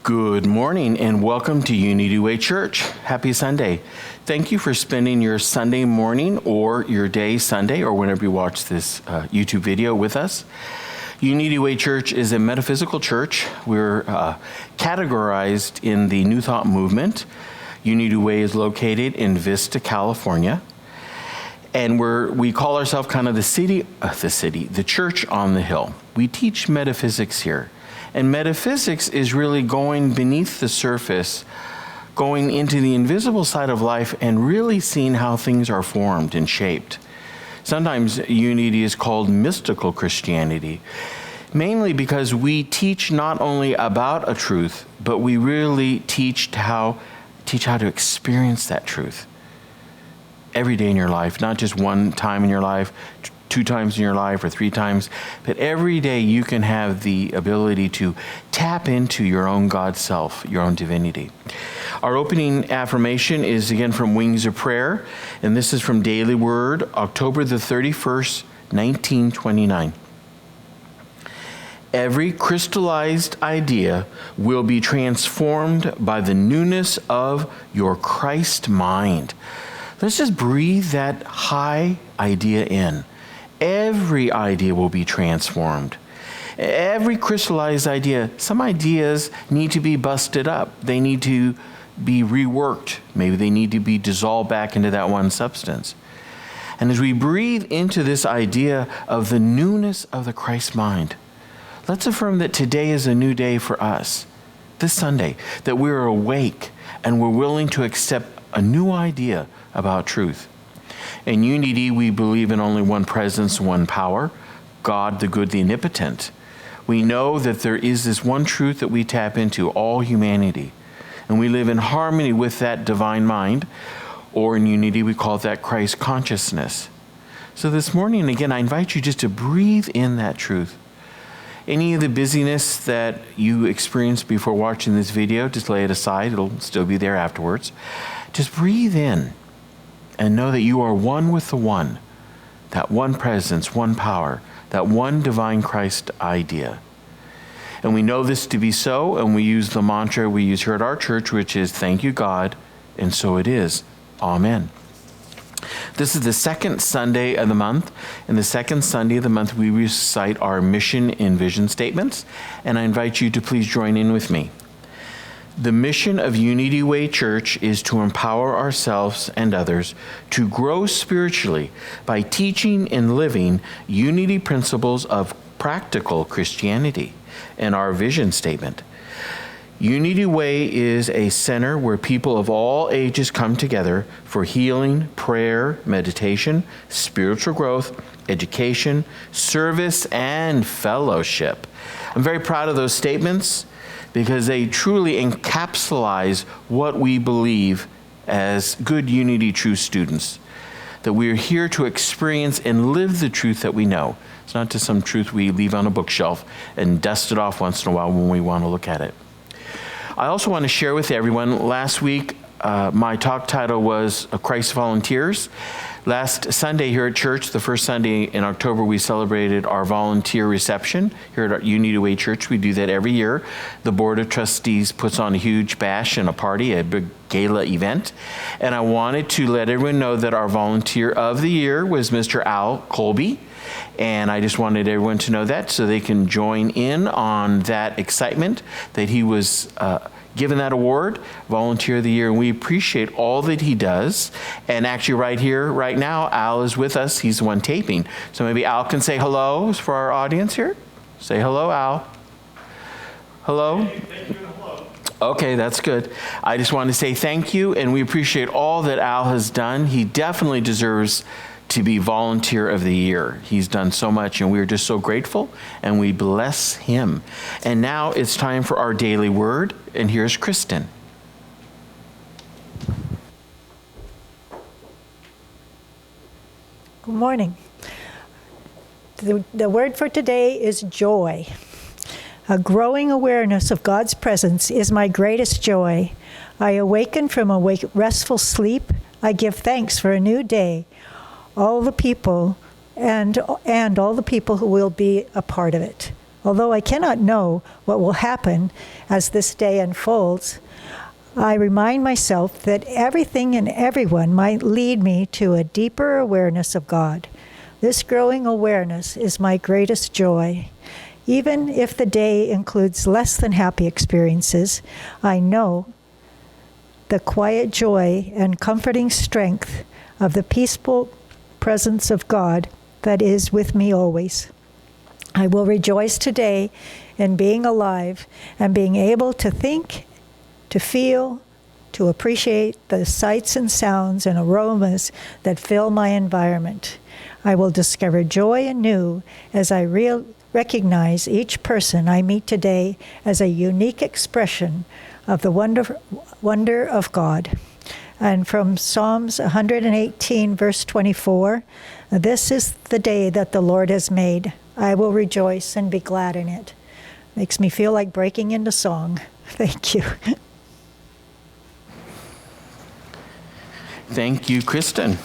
Good morning and welcome to Unity Way Church. Happy Sunday. Thank you for spending your Sunday morning or your day Sunday or whenever you watch this YouTube video with us. Unity Way Church is a metaphysical church. We're categorized in the New Thought movement. Unity Way is located in Vista, California. And we call ourselves kind of the church on the hill. We teach metaphysics here. And metaphysics is really going beneath the surface, going into the invisible side of life and really seeing how things are formed and shaped. Sometimes Unity is called mystical Christianity, mainly because we teach not only about a truth, but we really teach how to experience that truth every day in your life, not just one time in your life, 2 times in your life or 3 times, but every day you can have the ability to tap into your own God self, your own divinity. Our opening affirmation is again from Wings of Prayer, and this is from Daily Word, October the 31st, 1929. Every crystallized idea will be transformed by the newness of your Christ mind. Let's just breathe that high idea in. Every idea will be transformed. Every crystallized idea, some ideas need to be busted up. They need to be reworked. Maybe they need to be dissolved back into that one substance. And as we breathe into this idea of the newness of the Christ mind, let's affirm that today is a new day for us, this Sunday, that we're awake and we're willing to accept a new idea about truth. In Unity, we believe in only one presence, one power, God, the good, the omnipotent. We know that there is this one truth that we tap into, all humanity. And we live in harmony with that divine mind, or in Unity, we call that Christ consciousness. So this morning, again, I invite you just to breathe in that truth. Any of the busyness that you experienced before watching this video, just lay it aside. It'll still be there afterwards. Just breathe in. And know that you are one with the one, that one presence, one power, that one divine Christ idea. And we know this to be so, and we use the mantra we use here at our church, which is, thank you, God, and so it is. Amen. This is the second Sunday of the month. And the second Sunday of the month, we recite our mission and vision statements. And I invite you to please join in with me. The mission of Unity Way Church is to empower ourselves and others to grow spiritually by teaching and living unity principles of practical Christianity. And our vision statement. Unity Way is a center where people of all ages come together for healing, prayer, meditation, spiritual growth, education, service, and fellowship. I'm very proud of those statements, because they truly encapsulate what we believe as good Unity True students. That we are here to experience and live the truth that we know. It's not just some truth we leave on a bookshelf and dust it off once in a while when we want to look at it. I also want to share with everyone, last week my talk title was Christ Volunteers. Last Sunday here at church, the first Sunday in October, we celebrated our volunteer reception here at our Unity Way Church. We do that every year. The Board of Trustees puts on a huge bash and a party, a big gala event. And I wanted to let everyone know that our volunteer of the year was Mr. Al Colby. And I just wanted everyone to know that so they can join in on that excitement that he was given that award, Volunteer of the Year, and we appreciate all that he does. And actually right here, right now, Al is with us. He's the one taping. So maybe Al can say hello for our audience here. Say hello, Al. Hello? Hey, thank you, hello. Okay, that's good. I just want to say thank you, and we appreciate all that Al has done. He definitely deserves to be Volunteer of the Year. He's done so much, and we are just so grateful, and we bless him. And now it's time for our daily word, and here's Kristen. Good morning. The word for today is joy. A growing awareness of God's presence is my greatest joy. I awaken from a restful sleep. I give thanks for a new day. All the people and all the people who will be a part of it. Although I cannot know what will happen as this day unfolds, I remind myself that everything and everyone might lead me to a deeper awareness of God. This growing awareness is my greatest joy. Even if the day includes less than happy experiences, I know the quiet joy and comforting strength of the peaceful presence of God that is with me always. I will rejoice today in being alive and being able to think, to feel, to appreciate the sights and sounds and aromas that fill my environment. I will discover joy anew as I recognize each person I meet today as a unique expression of the wonder of God. And from Psalms 118, verse 24, this is the day that the Lord has made. I will rejoice and be glad in it. Makes me feel like breaking into song. Thank you. Thank you, Kristen.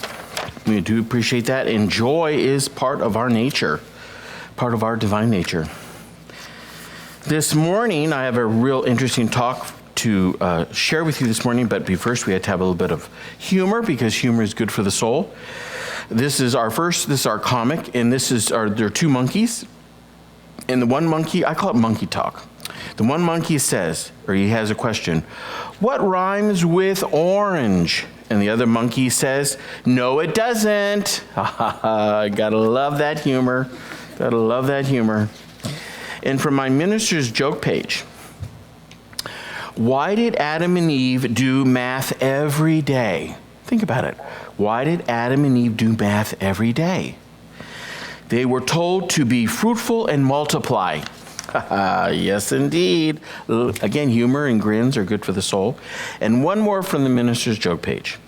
We do appreciate that. And joy is part of our nature, part of our divine nature. This morning, I have a real interesting talk to share with you this morning, but first we had to have a little bit of humor because humor is good for the soul. This is our comic, and there are two monkeys. And the one monkey, I call it monkey talk. The one monkey says, or he has a question, what rhymes with orange? And the other monkey says, no, it doesn't. Gotta love that humor. Gotta love that humor. And from my minister's joke page, why did Adam and Eve do math every day? Think about it. Why did Adam and Eve do math every day? They were told to be fruitful and multiply. Yes, indeed. Again, humor and grins are good for the soul. And one more from the minister's joke page.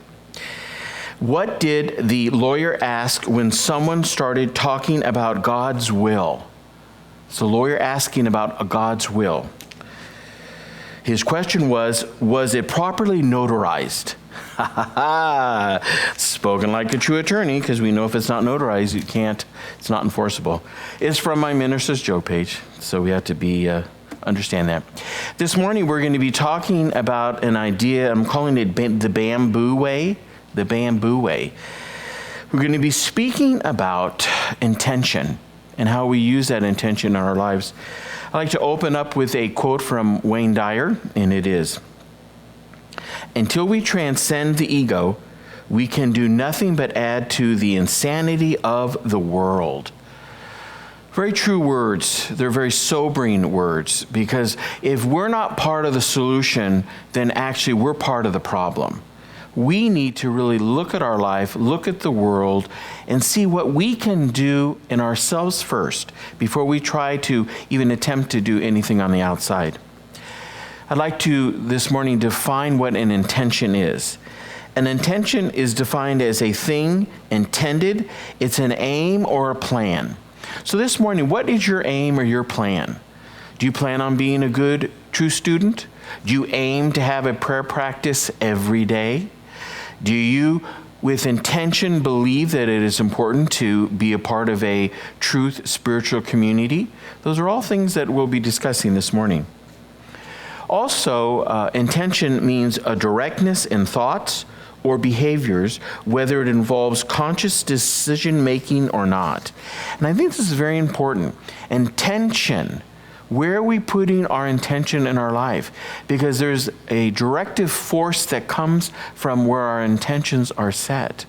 What did the lawyer ask when someone started talking about God's will? It's the lawyer asking about God's will. His question was it properly notarized? Spoken like a true attorney, because we know if it's not notarized, it's not enforceable. It's from my minister's joke page, so we have to understand that. This morning, we're going to be talking about an idea, I'm calling it the bamboo way. The bamboo way. We're going to be speaking about intention and how we use that intention in our lives. I'd like to open up with a quote from Wayne Dyer, and it is, until we transcend the ego, we can do nothing but add to the insanity of the world. Very true words. They're very sobering words, because if we're not part of the solution, then actually we're part of the problem. We need to really look at our life, look at the world, and see what we can do in ourselves first before we try to even attempt to do anything on the outside. I'd like to, this morning, define what an intention is. An intention is defined as a thing intended. It's an aim or a plan. So this morning, what is your aim or your plan? Do you plan on being a good, true student? Do you aim to have a prayer practice every day? Do you, with intention, believe that it is important to be a part of a truth spiritual community? Those are all things that we'll be discussing this morning. Also, intention means a directness in thoughts or behaviors, whether it involves conscious decision-making or not. And I think this is very important. Intention. Where are we putting our intention in our life? Because there's a directive force that comes from where our intentions are set.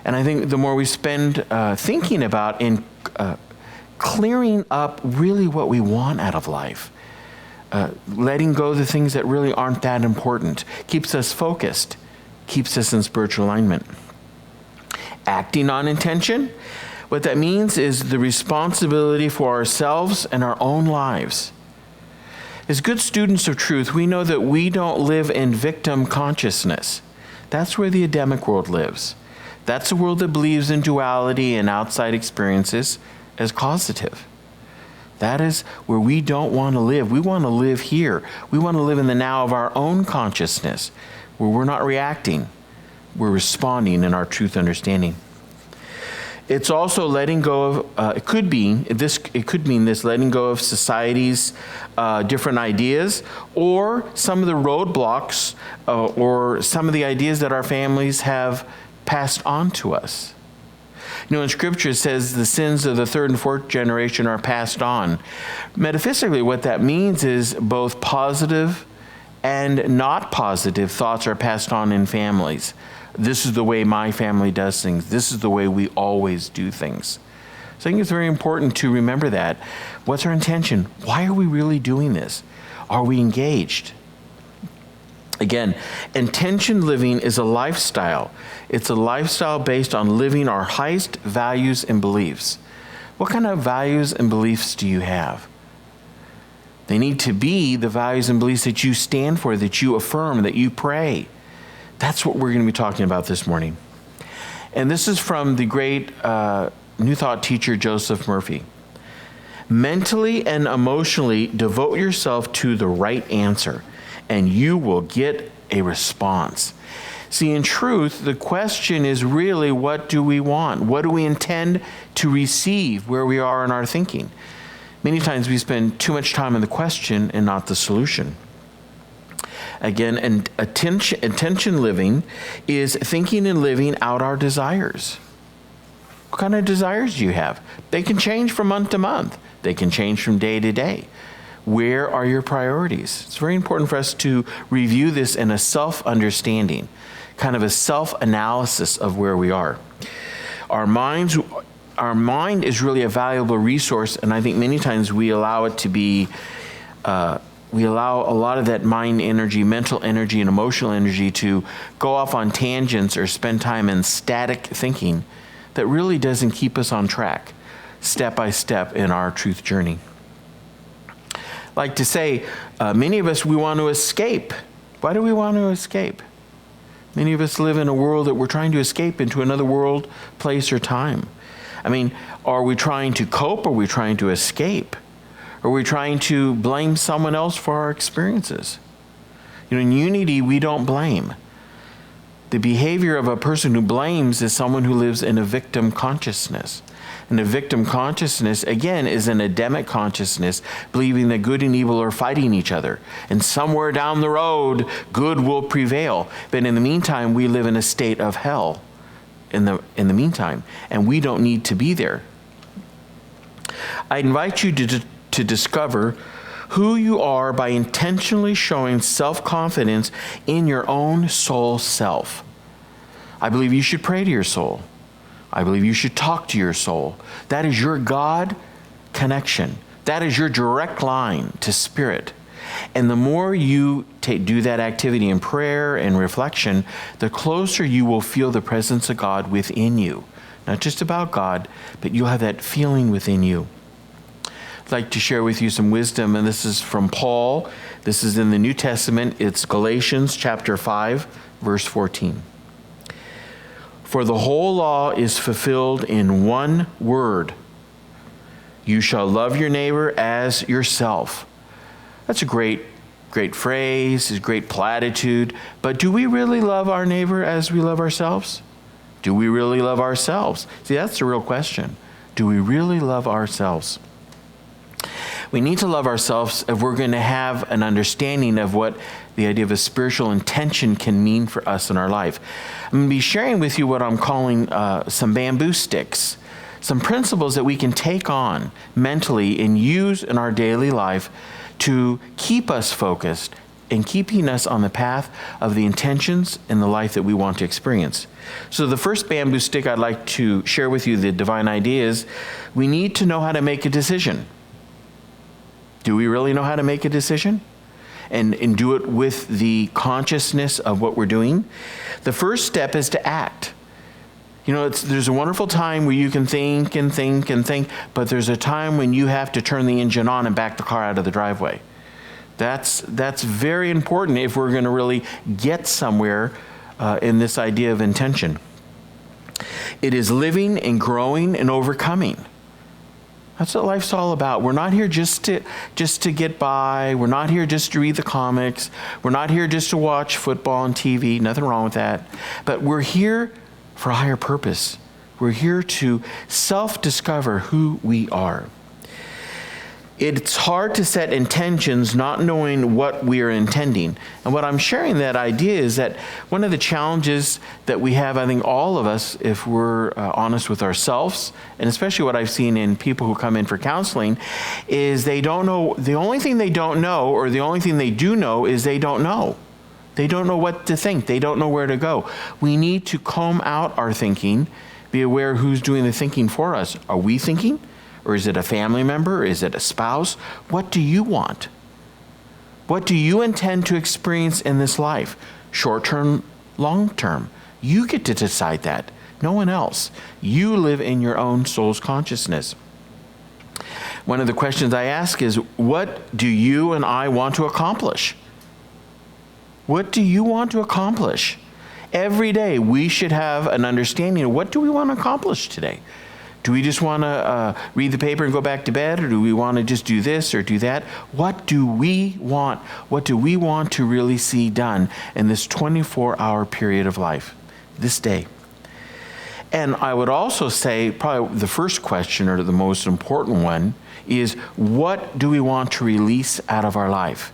And I think the more we spend thinking about and clearing up really what we want out of life, letting go of the things that really aren't that important, keeps us focused, keeps us in spiritual alignment. Acting on intention. What that means is the responsibility for ourselves and our own lives. As good students of truth, we know that we don't live in victim consciousness. That's where the Adamic world lives. That's a world that believes in duality and outside experiences as causative. That is where we don't want to live. We want to live here. We want to live in the now of our own consciousness, where we're not reacting, we're responding in our truth understanding. It's also letting go of, it could mean this letting go of society's different ideas, or some of the roadblocks or some of the ideas that our families have passed on to us. You know, in Scripture it says the sins of the third and fourth generation are passed on. Metaphysically, what that means is both positive and not positive thoughts are passed on in families. This is the way my family does things. This is the way we always do things. So I think it's very important to remember that. What's our intention? Why are we really doing this? Are we engaged? Again, intention living is a lifestyle. It's a lifestyle based on living our highest values and beliefs. What kind of values and beliefs do you have? They need to be the values and beliefs that you stand for, that you affirm, that you pray. That's what we're going to be talking about this morning. And this is from the great New Thought teacher, Joseph Murphy. Mentally and emotionally devote yourself to the right answer, and you will get a response. See, in truth, the question is really, what do we want? What do we intend to receive where we are in our thinking? Many times we spend too much time on the question and not the solution. Again, and attention living is thinking and living out our desires. What kind of desires do you have? They can change from month to month. They can change from day to day. Where are your priorities? It's very important for us to review this in a self-understanding, kind of a self-analysis of where we are. Our mind is really a valuable resource, and I think many times we allow it to be we allow a lot of that mind energy, mental energy, and emotional energy to go off on tangents or spend time in static thinking that really doesn't keep us on track, step by step in our truth journey. Like to say, many of us, we want to escape. Why do we want to escape? Many of us live in a world that we're trying to escape into another world, place, or time. I mean, are we trying to cope? Or are we trying to escape? Are we trying to blame someone else for our experiences? You know, in unity, we don't blame. The behavior of a person who blames is someone who lives in a victim consciousness. And a victim consciousness, again, is an Adamic consciousness, believing that good and evil are fighting each other. And somewhere down the road, good will prevail. But in the meantime, we live in a state of hell in the meantime. And we don't need to be there. I invite you to discover who you are by intentionally showing self-confidence in your own soul self. I believe you should pray to your soul. I believe you should talk to your soul. That is your God connection. That is your direct line to spirit. And the more you do that activity in prayer and reflection, the closer you will feel the presence of God within you. Not just about God, but you'll have that feeling within you. I'd like to share with you some wisdom, and this is from Paul. This is in the New Testament. It's Galatians chapter 5, verse 14. For the whole law is fulfilled in one word. You shall love your neighbor as yourself. That's a great phrase, a great platitude. But do we really love our neighbor as we love ourselves? Do we really love ourselves? See, that's the real question. Do we really love ourselves? We need to love ourselves if we're going to have an understanding of what the idea of a spiritual intention can mean for us in our life. I'm going to be sharing with you what I'm calling some bamboo sticks, some principles that we can take on mentally and use in our daily life to keep us focused and keeping us on the path of the intentions in the life that we want to experience. So the first bamboo stick I'd like to share with you, the divine idea, is we need to know how to make a decision. Do we really know how to make a decision? And do it with the consciousness of what we're doing? The first step is to act. You know, there's a wonderful time where you can think and think and think, but there's a time when you have to turn the engine on and back the car out of the driveway. That's very important if we're going to really get somewhere in this idea of intention. It is living and growing and overcoming. That's what life's all about. We're not here just to get by. We're not here just to read the comics. We're not here just to watch football on TV. Nothing wrong with that. But we're here for a higher purpose. We're here to self-discover who we are. It's hard to set intentions not knowing what we are intending. And what I'm sharing that idea is that one of the challenges that we have, I think all of us, if we're honest with ourselves, and especially what I've seen in people who come in for counseling, is they don't know, the only thing they don't know, or the only thing they do know is they don't know. They don't know what to think. They don't know where to go. We need to comb out our thinking, be aware who's doing the thinking for us. Are we thinking? Or is it a family member? Is it a spouse? What do you want? What do you intend to experience in this life? Short-term, long-term. You get to decide that. No one else. You live in your own soul's consciousness. One of the questions I ask is, what do you and I want to accomplish? What do you want to accomplish? Every day we should have an understanding of what do we want to accomplish today? Do we just want to read the paper and go back to bed, or do we want to just do this or do that? What do we want? What do we want to really see done in this 24-hour period of life, this day? And I would also say probably the first question, or the most important one, is what do we want to release out of our life?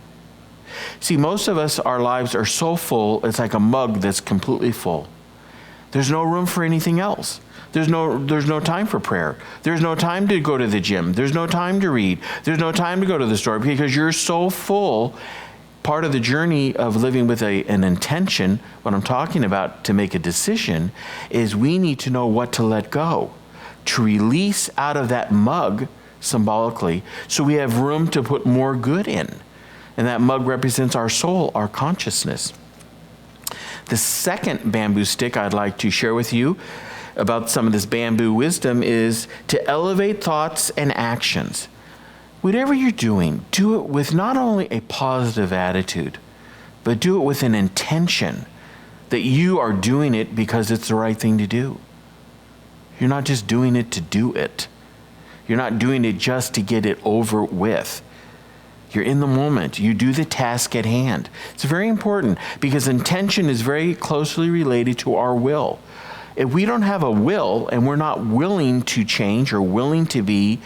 See, most of us, our lives are so full, it's like a mug that's completely full. There's no room for anything else. There's no time for prayer. There's no time to go to the gym. There's no time to read. There's no time to go to the store because you're so full. Part of the journey of living with an intention, what I'm talking about to make a decision, is we need to know what to let go, to release out of that mug symbolically, so we have room to put more good in. And that mug represents our soul, our consciousness. The second bamboo stick I'd like to share with you about some of this bamboo wisdom is to elevate thoughts and actions. Whatever you're doing, do it with not only a positive attitude, but do it with an intention that you are doing it because it's the right thing to do. You're not just doing it to do it. You're not doing it just to get it over with. You're in the moment. You do the task at hand. It's very important because intention is very closely related to our will. If we don't have a will and we're not willing to change or willing to be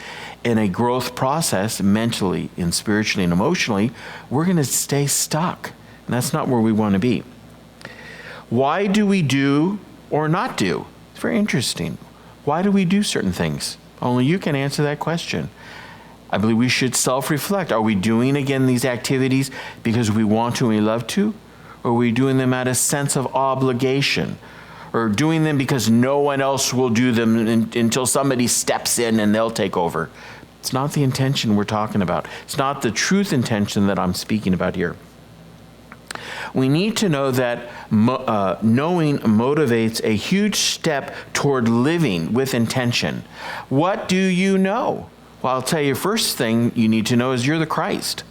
in a growth process mentally and spiritually and emotionally, we're going to stay stuck. And that's not where we want to be. Why do we do or not do? It's very interesting. Why do we do certain things? Only you can answer that question. I believe we should self-reflect. Are we doing, again, these activities because we want to and we love to? Or are we doing them out of a sense of obligation? Or doing them because no one else will do them until somebody steps in and they'll take over? It's not the intention we're talking about. It's not the truth intention that I'm speaking about here. We need to know that knowing motivates a huge step toward living with intention. What do you know? Well, I'll tell you, first thing you need to know is you're the Christ.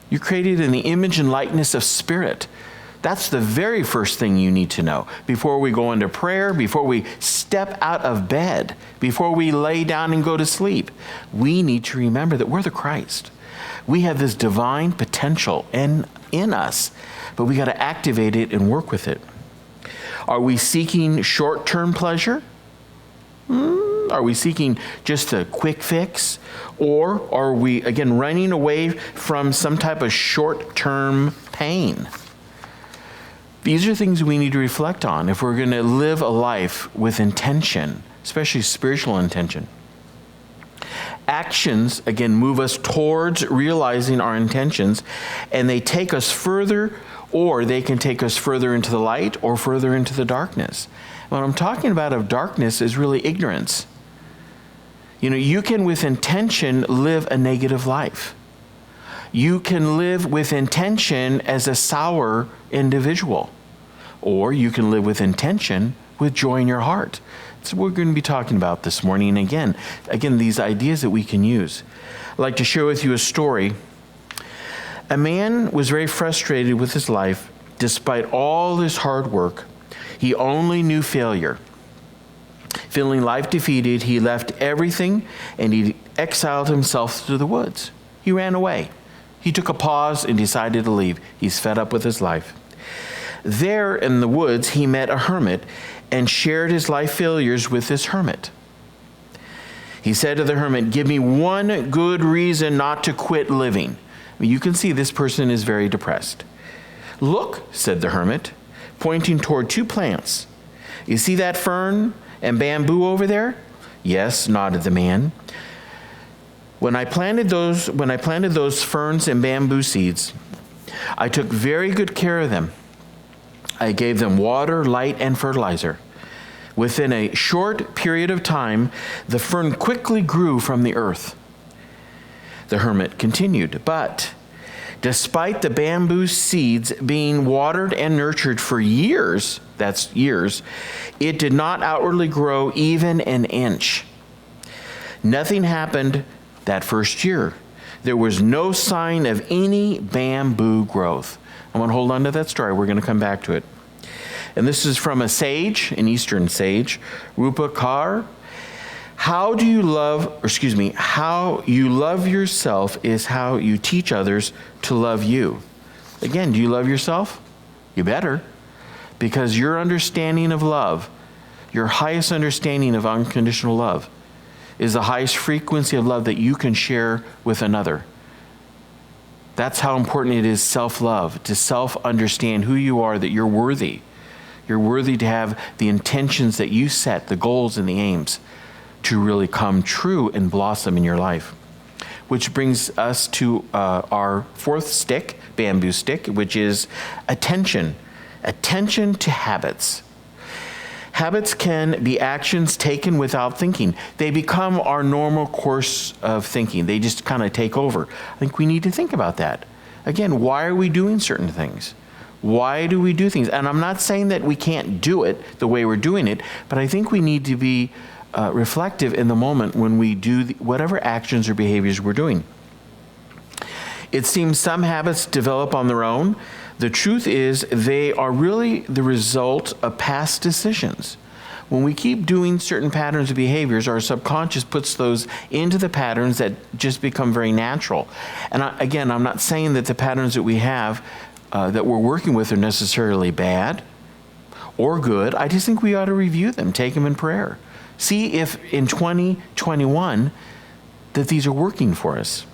You're created in the image and likeness of Spirit. That's the very first thing you need to know. Before we go into prayer, before we step out of bed, before we lay down and go to sleep, we need to remember that we're the Christ. We have this divine potential in us, but we got to activate it and work with it. Are we seeking short-term pleasure? Are we seeking just a quick fix? Or are we, again, running away from some type of short-term pain? These are things we need to reflect on if we're going to live a life with intention, especially spiritual intention. Actions, again, move us towards realizing our intentions, and they take us further, or they can take us further into the light or further into the darkness. What I'm talking about of darkness is really ignorance. You know, you can with intention live a negative life. You can live with intention as a sour individual, or you can live with intention with joy in your heart. That's what we're going to be talking about this morning. And again, these ideas that we can use. I'd like to share with you a story. A man was very frustrated with his life. Despite all his hard work, he only knew failure. Feeling life defeated, he left everything and he exiled himself to the woods. He ran away. He took a pause and decided to leave. He's fed up with his life. There in the woods, he met a hermit and shared his life failures with this hermit. He said to the hermit, "Give me one good reason not to quit living." I mean, you can see this person is very depressed. "Look," said the hermit, pointing toward two plants. "You see that fern and bamboo over there?" "Yes," nodded the man. When I planted those ferns and bamboo seeds, I took very good care of them. I gave them water, light, and fertilizer. Within a short period of time, the fern quickly grew from the earth." The hermit continued, "But despite the bamboo seeds being watered and nurtured for years, that's years, it did not outwardly grow even an inch. Nothing happened that first year. There was no sign of any bamboo growth." I want to hold on to that story. We're going to come back to it. And this is from a sage, an Eastern sage, Rupa Kaur. How you love yourself is how you teach others to love you. Again, do you love yourself? You better. Because your understanding of love, your highest understanding of unconditional love, is the highest frequency of love that you can share with another. That's how important it is, self-love, to self-understand who you are, that you're worthy. You're worthy to have the intentions that you set, the goals and the aims, to really come true and blossom in your life. Which brings us to our fourth stick, bamboo stick, which is attention. Attention to habits. Habits can be actions taken without thinking. They become our normal course of thinking. They just kind of take over. I think we need to think about that. Again, why are we doing certain things? Why do we do things? And I'm not saying that we can't do it the way we're doing it, but I think we need to be reflective in the moment when we do whatever actions or behaviors we're doing. It seems some habits develop on their own. The truth is they are really the result of past decisions. When we keep doing certain patterns of behaviors, our subconscious puts those into the patterns that just become very natural. And again, I'm not saying that the patterns that we have that we're working with are necessarily bad or good. I just think we ought to review them, take them in prayer. See if in 2021 that these are working for us.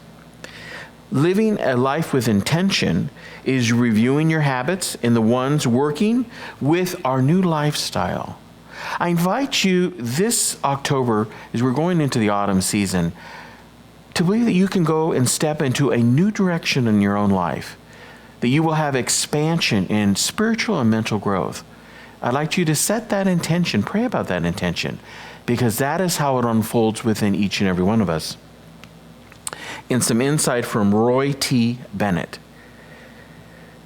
Living a life with intention is reviewing your habits and the ones working with our new lifestyle. I invite you this October, as we're going into the autumn season, to believe that you can go and step into a new direction in your own life, that you will have expansion in spiritual and mental growth. I'd like you to set that intention, pray about that intention, because that is how it unfolds within each and every one of us. In some insight from Roy T. Bennett.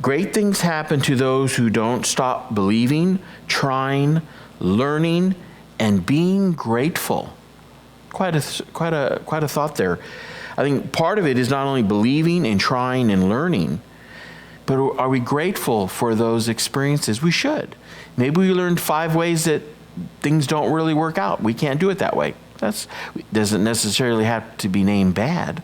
Great things happen to those who don't stop believing, trying, learning, and being grateful. Quite a thought there. I think part of it is not only believing and trying and learning, but are we grateful for those experiences? We should. Maybe we learned 5 ways that things don't really work out. We can't do it that way. That doesn't necessarily have to be named bad.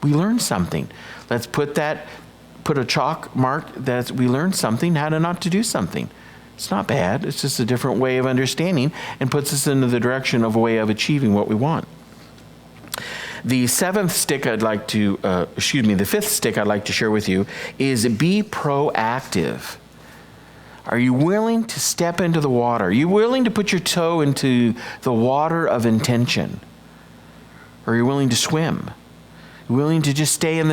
We learned something. Let's put a chalk mark that we learned something, how to not to do something. It's not bad. It's just a different way of understanding and puts us into the direction of a way of achieving what we want. The fifth stick I'd like to share with you is be proactive. Are you willing to step into the water? Are you willing to put your toe into the water of intention? Or are you willing to swim? Willing to just stay in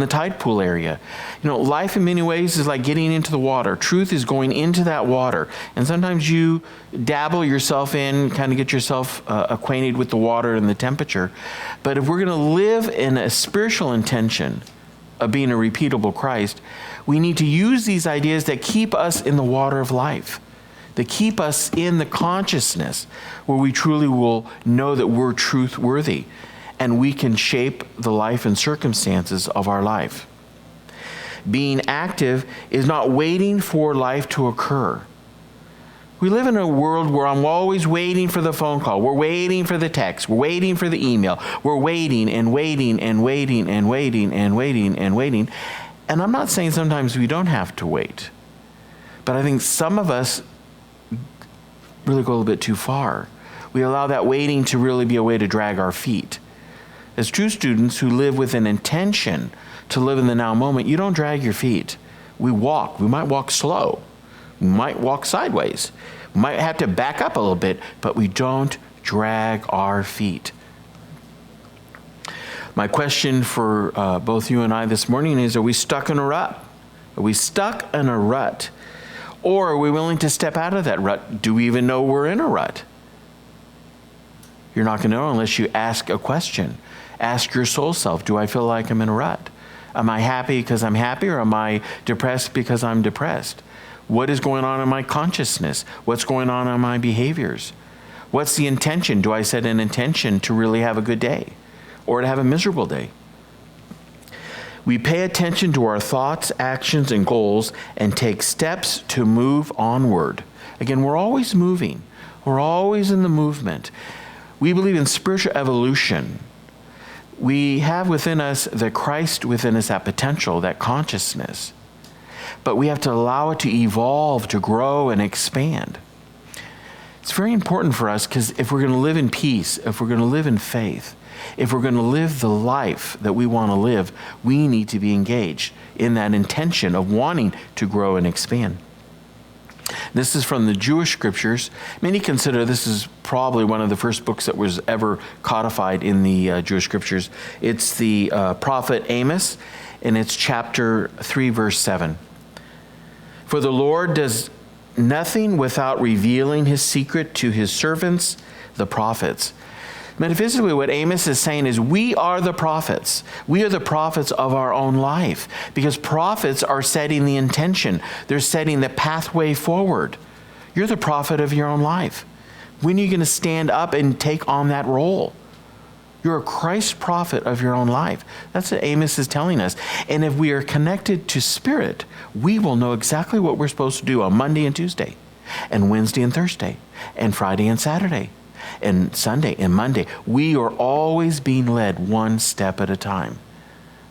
the tide pool area. You know, life in many ways is like getting into the water. Truth is going into that water. And sometimes you dabble yourself in, kind of get yourself acquainted with the water and the temperature. But if we're going to live in a spiritual intention of being a repeatable Christ, we need to use these ideas that keep us in the water of life, that keep us in the consciousness where we truly will know that we're truth worthy. And we can shape the life and circumstances of our life. Being active is not waiting for life to occur. We live in a world where I'm always waiting for the phone call. We're waiting for the text. We're waiting for the email. We're waiting and waiting and waiting and waiting and waiting and waiting. And I'm not saying sometimes we don't have to wait. But I think some of us really go a little bit too far. We allow that waiting to really be a way to drag our feet. As true students who live with an intention to live in the now moment, you don't drag your feet. We walk. We might walk slow. We might walk sideways. We might have to back up a little bit, but we don't drag our feet. My question for both you and I this morning is, are we stuck in a rut? Are we stuck in a rut? Or are we willing to step out of that rut? Do we even know we're in a rut? You're not going to know unless you ask a question. Ask your soul self, do I feel like I'm in a rut? Am I happy because I'm happy, or am I depressed because I'm depressed? What is going on in my consciousness? What's going on in my behaviors? What's the intention? Do I set an intention to really have a good day or to have a miserable day? We pay attention to our thoughts, actions, and goals and take steps to move onward. Again, we're always moving. We're always in the movement. We believe in spiritual evolution. We have within us the Christ within us, that potential, that consciousness. But we have to allow it to evolve, to grow, and expand. It's very important for us because if we're going to live in peace, if we're going to live in faith, if we're going to live the life that we want to live, we need to be engaged in that intention of wanting to grow and expand. This is from the Jewish scriptures. Many consider this is probably one of the first books that was ever codified in the Jewish scriptures. It's the prophet Amos, and it's chapter 3, verse 7. For the Lord does nothing without revealing his secret to his servants, the prophets. Metaphysically, what Amos is saying is we are the prophets. We are the prophets of our own life, because prophets are setting the intention. They're setting the pathway forward. You're the prophet of your own life. When are you going to stand up and take on that role? You're a Christ prophet of your own life. That's what Amos is telling us. And if we are connected to Spirit, we will know exactly what we're supposed to do on Monday and Tuesday, and Wednesday and Thursday, and Friday and Saturday, and Sunday and Monday. We are always being led one step at a time.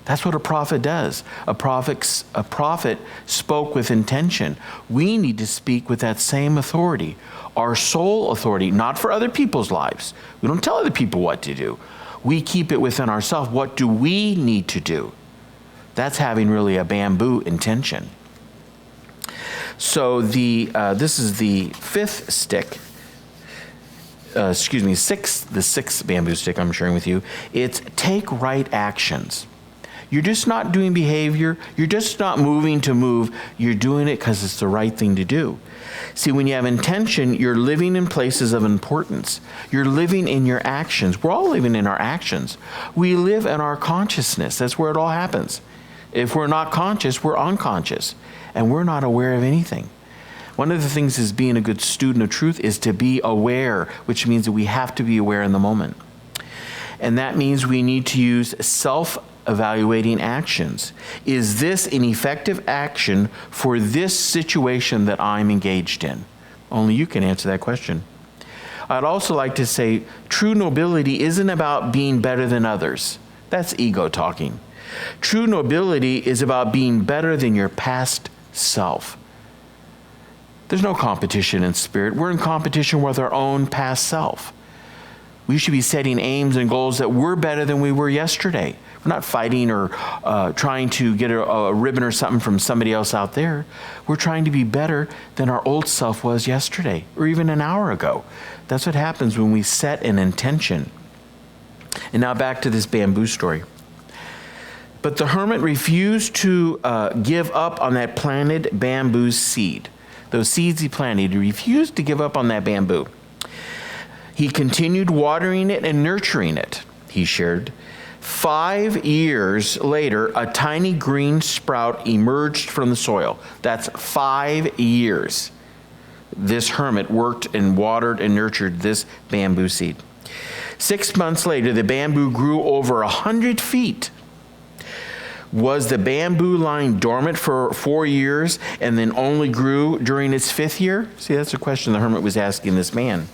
That's what a prophet does. A prophet spoke with intention. We need to speak with that same authority, our soul authority, not for other people's lives. We don't tell other people what to do. We keep it within ourselves. What do we need to do? That's having really a bamboo intention. So this is the fifth stick. The sixth bamboo stick I'm sharing with you. It's take right actions. You're just not doing behavior. You're just not moving to move. You're doing it because it's the right thing to do. See, when you have intention, you're living in places of importance. You're living in your actions. We're all living in our actions. We live in our consciousness. That's where it all happens. If we're not conscious, we're unconscious, and we're not aware of anything. One of the things is being a good student of truth is to be aware, which means that we have to be aware in the moment. And that means we need to use self-evaluating actions. Is this an effective action for this situation that I'm engaged in? Only you can answer that question. I'd also like to say true nobility isn't about being better than others. That's ego talking. True nobility is about being better than your past self. There's no competition in spirit. We're in competition with our own past self. We should be setting aims and goals that we're better than we were yesterday. We're not fighting or trying to get a ribbon or something from somebody else out there. We're trying to be better than our old self was yesterday or even an hour ago. That's what happens when we set an intention. And now back to this bamboo story. But the hermit refused to give up on that planted bamboo seed. Those seeds he planted, he refused to give up on that bamboo. He continued watering it and nurturing it, he shared. 5 years later, a tiny green sprout emerged from the soil. That's 5 years. This hermit worked and watered and nurtured this bamboo seed. 6 months later, the bamboo grew over 100 feet. Was the bamboo lying dormant for 4 years and then only grew during its 5th year? See, that's a question the hermit was asking this man.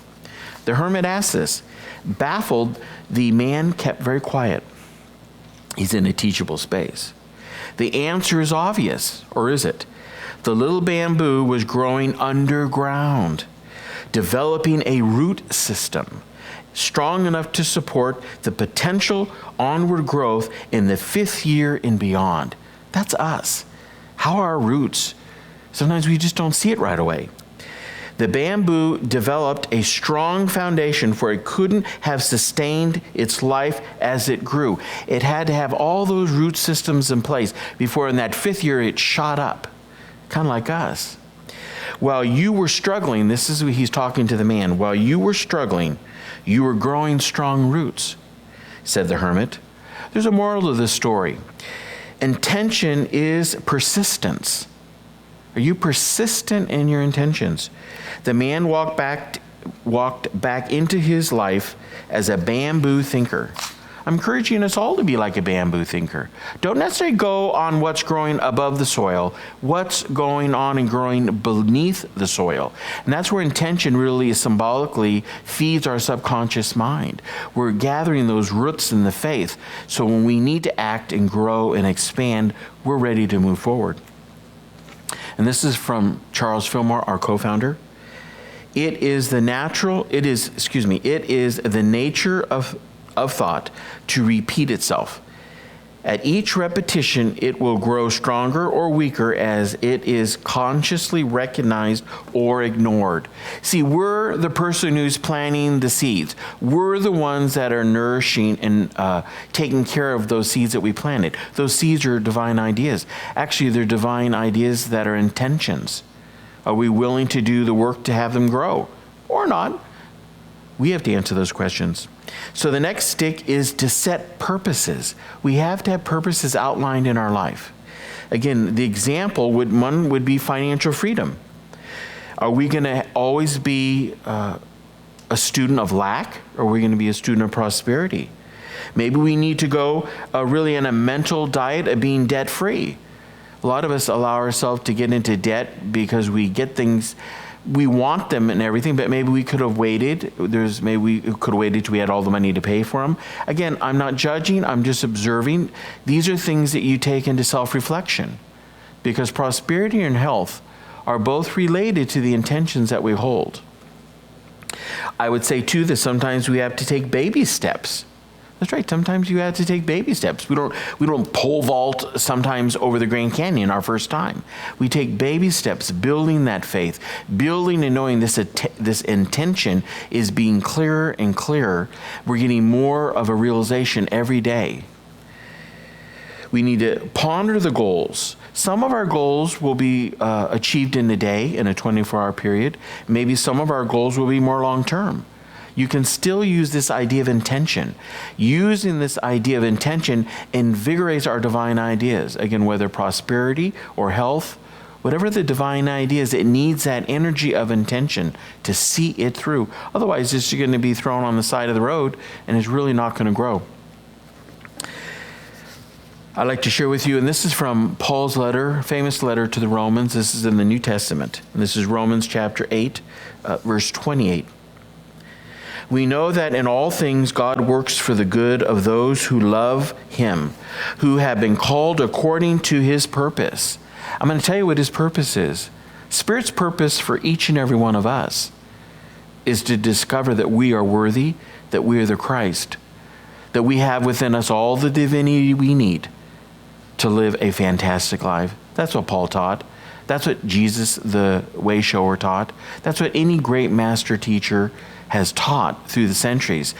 The hermit asked this. Baffled, the man kept very quiet. He's in a teachable space. The answer is obvious, or is it? The little bamboo was growing underground, developing a root system strong enough to support the potential onward growth in the 5th year and beyond. That's us. How are our roots? Sometimes we just don't see it right away. The bamboo developed a strong foundation, for it couldn't have sustained its life as it grew. It had to have all those root systems in place before in that 5th year it shot up, kind of like us. While you were struggling, this is what he's talking to the man, while you were struggling, you were growing strong roots, said the hermit. There's a moral to this story. Intention is persistence. Are you persistent in your intentions? The man walked back into his life as a bamboo thinker. I'm encouraging us all to be like a bamboo thinker. Don't necessarily go on what's growing above the soil, what's going on and growing beneath the soil. And that's where intention really symbolically feeds our subconscious mind. We're gathering those roots in the faith, so when we need to act and grow and expand, we're ready to move forward. And this is from Charles Fillmore, our co-founder. It is the nature of thought to repeat itself. At each repetition, it will grow stronger or weaker as it is consciously recognized or ignored. See, we're the person who's planting the seeds. We're the ones that are nourishing and taking care of those seeds that we planted. Those seeds are divine ideas. Actually, they're divine ideas that are intentions. Are we willing to do the work to have them grow or not? We have to answer those questions. So the next stick is to set purposes. We have to have purposes outlined in our life. Again, the example would be financial freedom. Are we going to always be a student of lack, or are we going to be a student of prosperity? Maybe we need to go really in a mental diet of being debt-free. A lot of us allow ourselves to get into debt because we get things, we want them and everything, but maybe we could have waited. Maybe we could have waited till we had all the money to pay for them. Again, I'm not judging, I'm just observing. These are things that you take into self-reflection, because prosperity and health are both related to the intentions that we hold. I would say too that sometimes we have to take baby steps. That's right. Sometimes you have to take baby steps. We don't pole vault sometimes over the Grand Canyon our first time. We take baby steps, building that faith, building and knowing this intention is being clearer and clearer. We're getting more of a realization every day. We need to ponder the goals. Some of our goals will be achieved in a day, in a 24-hour period. Maybe some of our goals will be more long-term. You can still use this idea of intention. Using this idea of intention invigorates our divine ideas. Again, whether prosperity or health, whatever the divine idea is, it needs that energy of intention to see it through. Otherwise, it's just going to be thrown on the side of the road and it's really not going to grow. I'd like to share with you, and this is from Paul's letter, famous letter to the Romans. This is in the New Testament. And this is Romans chapter 8, verse 28. We know that in all things God works for the good of those who love him, who have been called according to his purpose. I'm going to tell you what his purpose is. Spirit's purpose for each and every one of us is to discover that we are worthy, that we are the Christ, that we have within us all the divinity we need to live a fantastic life. That's what Paul taught. That's what Jesus, the way shower, taught. That's what any great master teacher has taught through the centuries.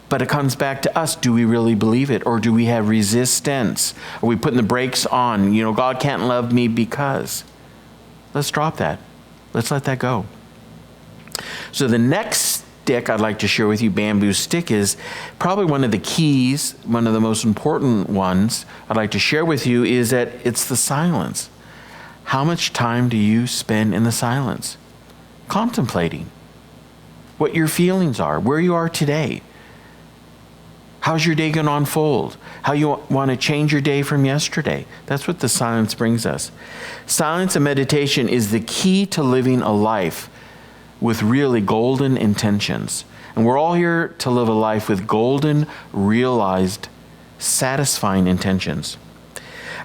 But it comes back to us. Do we really believe it? Or do we have resistance? Are we putting the brakes on? God can't love me because. Let's drop that. Let's let that go. So the next stick I'd like to share with you, bamboo stick, is probably one of the keys, one of the most important ones I'd like to share with you, is that it's the silence. How much time do you spend in the silence? Contemplating what your feelings are, where you are today. How's your day going to unfold? How you want to change your day from yesterday. That's what the silence brings us. Silence and meditation is the key to living a life with really golden intentions. And we're all here to live a life with golden, realized, satisfying intentions.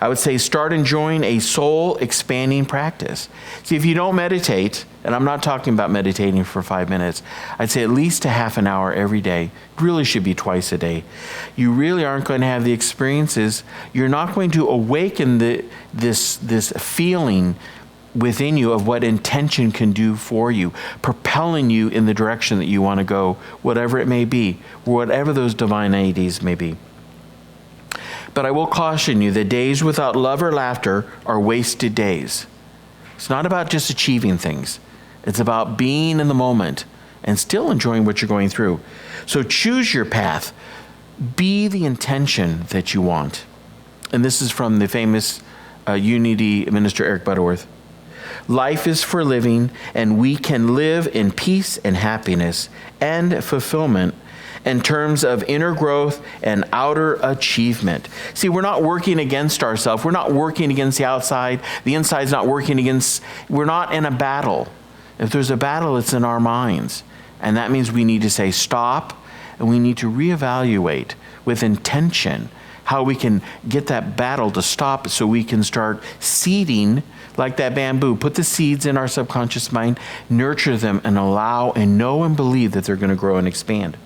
I would say start enjoying a soul expanding practice. See, if you don't meditate, and I'm not talking about meditating for 5 minutes, I'd say at least a half an hour every day. It really should be twice a day. You really aren't going to have the experiences. You're not going to awaken this feeling within you of what intention can do for you, propelling you in the direction that you want to go, whatever it may be, whatever those divine ideas may be. But I will caution you that days without love or laughter are wasted days. It's not about just achieving things. It's about being in the moment and still enjoying what you're going through. So choose your path. Be the intention that you want. And this is from the famous Unity minister Eric Butterworth. Life is for living, and we can live in peace and happiness and fulfillment in terms of inner growth and outer achievement. See, we're not working against ourselves. We're not working against the outside. The inside's not working against, we're not in a battle. If there's a battle, it's in our minds. And that means we need to say stop, and we need to reevaluate with intention how we can get that battle to stop so we can start seeding like that bamboo. Put the seeds in our subconscious mind, nurture them, and allow and know and believe that they're going to grow and expand.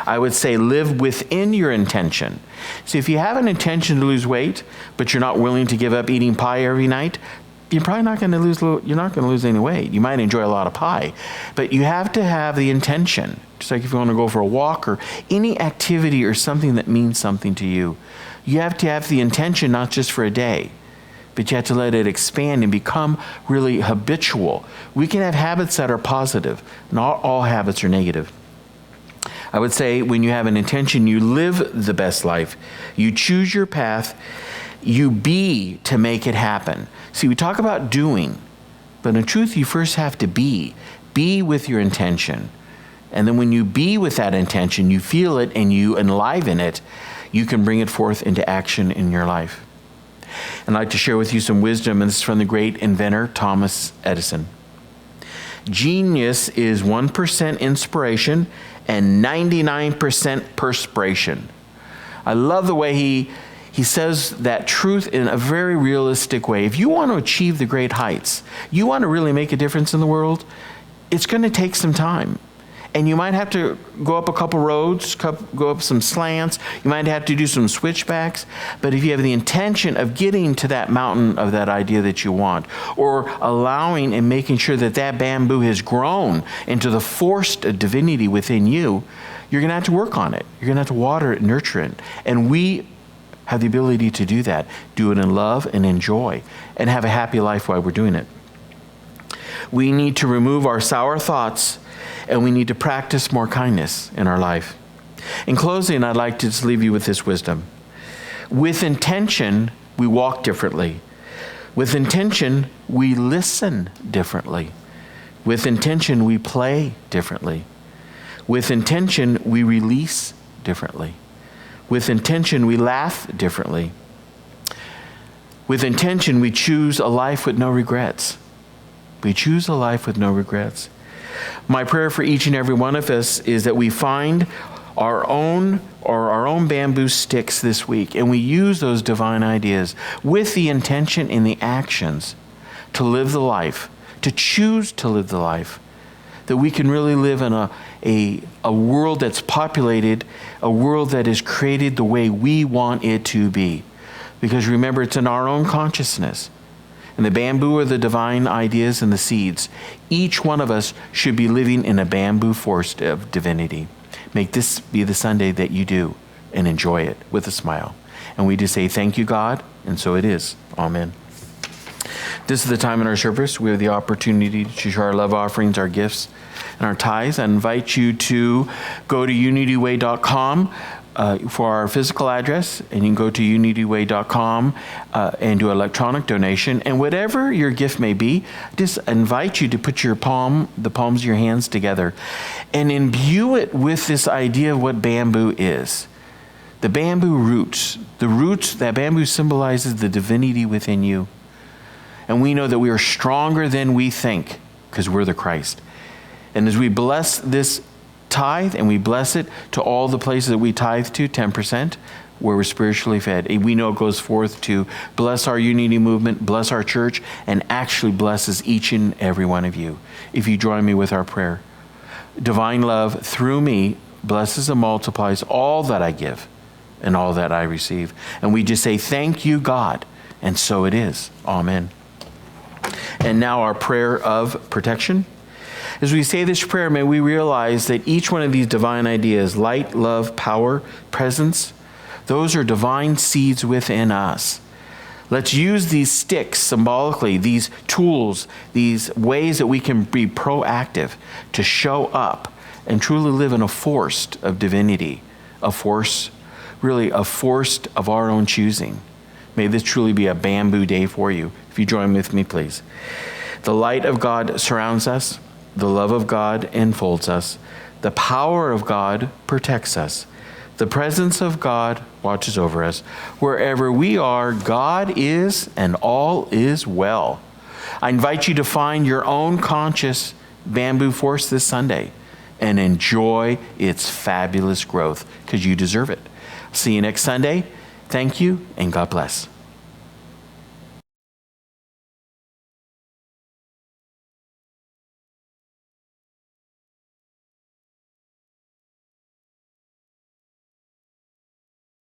I would say live within your intention. So if you have an intention to lose weight, but you're not willing to give up eating pie every night, you're probably not going to lose any weight. You might enjoy a lot of pie, but you have to have the intention. Just like if you want to go for a walk or any activity or something that means something to you, you have to have the intention not just for a day, but you have to let it expand and become really habitual. We can have habits that are positive. Not all habits are negative. I would say when you have an intention, you live the best life. You choose your path. You be to make it happen. See, we talk about doing, but in truth, you first have to be. Be with your intention. And then when you be with that intention, you feel it and you enliven it, you can bring it forth into action in your life. And I'd like to share with you some wisdom, and this is from the great inventor, Thomas Edison. Genius is 1% inspiration and 99% perspiration. I love the way he says that truth in a very realistic way. If you want to achieve the great heights, you want to really make a difference in the world, it's going to take some time. And you might have to go up a couple roads, go up some slants. You might have to do some switchbacks. But if you have the intention of getting to that mountain of that idea that you want, or allowing and making sure that that bamboo has grown into the forced divinity within you, you're going to have to work on it. You're going to have to water it, nurture it. And we have the ability to do that. Do it in love and in joy, and have a happy life while we're doing it. We need to remove our sour thoughts, and we need to practice more kindness in our life. In closing, I'd like to just leave you with this wisdom. With intention, we walk differently. With intention, we listen differently. With intention, we play differently. With intention, we release differently. With intention, we laugh differently. With intention, we choose a life with no regrets. We choose a life with no regrets. My prayer for each and every one of us is that we find our own bamboo sticks this week, and we use those divine ideas with the intention and the actions to live the life, to choose to live the life, that we can really live in a world that's populated, a world that is created the way we want it to be. Because remember, it's in our own consciousness. And the bamboo are the divine ideas and the seeds. Each one of us should be living in a bamboo forest of divinity. Make this be the Sunday that you do, and enjoy it with a smile. And we just say, thank you, God, and so it is. Amen. This is the time in our service we have the opportunity to share our love offerings, our gifts, and our tithes. I invite you to go to unityway.com for our physical address, and you can go to unityway.com and do electronic donation. And whatever your gift may be, just invite you to put the palms of your hands together and imbue it with this idea of what bamboo is. The bamboo roots, that bamboo symbolizes the divinity within you. And we know that we are stronger than we think because we're the Christ. And as we bless this tithe, and we bless it to all the places that we tithe to, 10%, where we're spiritually fed. We know it goes forth to bless our unity movement, bless our church, and actually blesses each and every one of you. If you join me with our prayer. Divine love through me blesses and multiplies all that I give and all that I receive. And we just say, thank you, God. And so it is. Amen. And now our prayer of protection. As we say this prayer, may we realize that each one of these divine ideas, light, love, power, presence, those are divine seeds within us. Let's use these sticks symbolically, these tools, these ways that we can be proactive to show up and truly live in a force of divinity, a force, really a force of our own choosing. May this truly be a bamboo day for you. If you join with me, please. The light of God surrounds us. The love of God enfolds us. The power of God protects us. The presence of God watches over us. Wherever we are, God is, and all is well. I invite you to find your own conscious bamboo force this Sunday and enjoy its fabulous growth, because you deserve it. See you next Sunday. Thank you, and God bless.